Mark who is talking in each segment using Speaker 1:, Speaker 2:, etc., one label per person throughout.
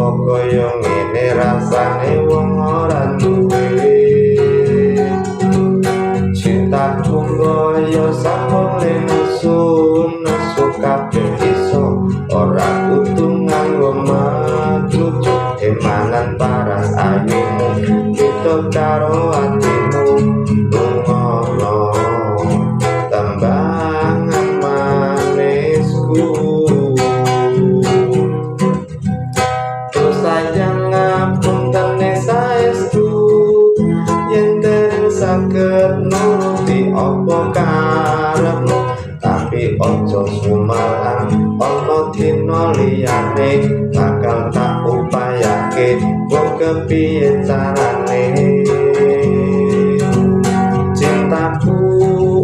Speaker 1: Apa kaya ngene rasane wong ora duwe cintaku kaya sampun nesu kabeh iso ora kudu nganggo macucuk emanan paras ayumu kita karo atimu lungono tembangan manisku terus sayang ngapunten saestu yen dereng saged nuruti apa karepmu tapi ojo sumalang ana dina liyane bakal tak upayake kok kepiye carane cintaku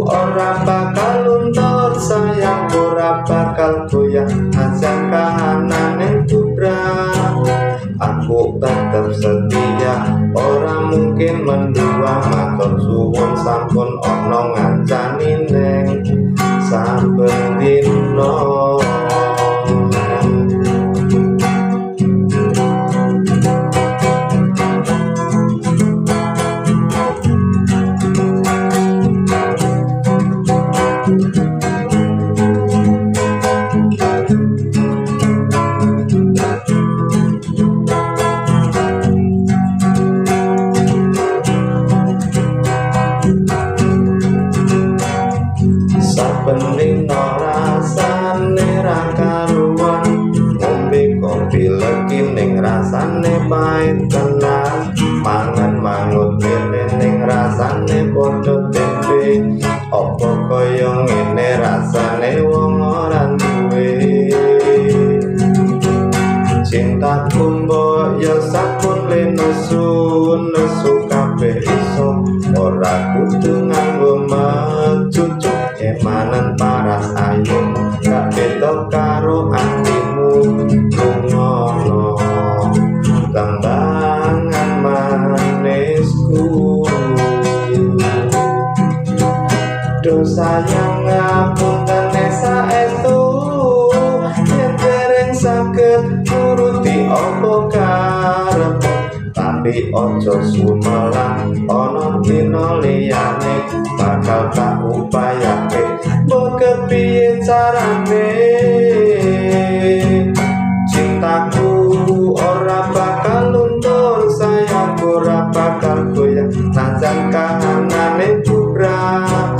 Speaker 1: ora bakal luntur sayang ora bakal goyah ajak kahanane tubrah aku tetep setia ora mungkin mendua matur suwun sampun ana ngancani neng saben dina Sabenino rasane ra karuan ngombe kopi legi ning rasane pahit tenan mangan mangut lele ning rasane padha tempe apa kaya ngene rasane wong ora duwe cintaku mbok ya sampun nesu kabeh iso ora kudu nganggo macucuk emanan paras ayu gak beda karo atimu lungono tembangan manisku do sayang ngapunten saestu yen dereng saged nuruti apa karepmu tapi ojo sumelang ana dina liyane bakal tak upayake mbok kepiye carane cintaku ora bakal luntur sayang ora bakal goyah najan kahanane tubrah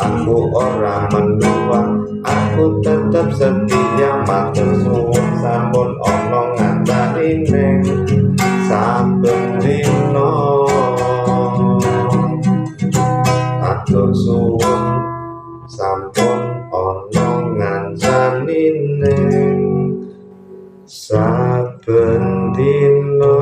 Speaker 1: aku ora mendua aku tetep setia matur suwun sampun ana ngancani neng saben dina matur suwun sampun ana ngancani neng saben dina